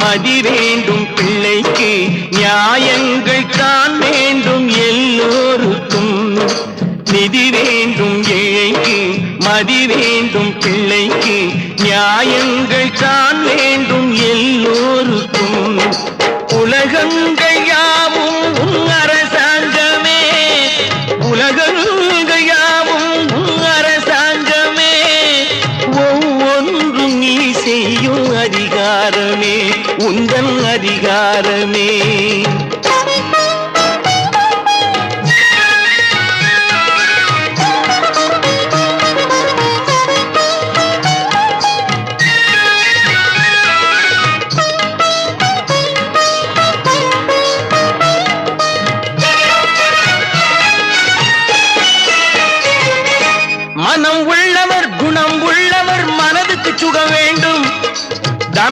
மதி வேண்டும் பிள்ளைக்கு நியாயங்கள் தான் வேண்டும் எல்லோருக்கும் நிதி வேண்டும் ஏழைக்கு மதி வேண்டும் பிள்ளைக்கு நியாயங்கள் தான் வேண்டும் எல்லோருக்கும் உலகங்கள் யாவும் அரசாங்கமே உலகங்கள் யாவும் அரசாங்கமே ஒவ்வொன்றும் நீ செய்யும் அதிகாரமே உந்தன் அதிகாரமே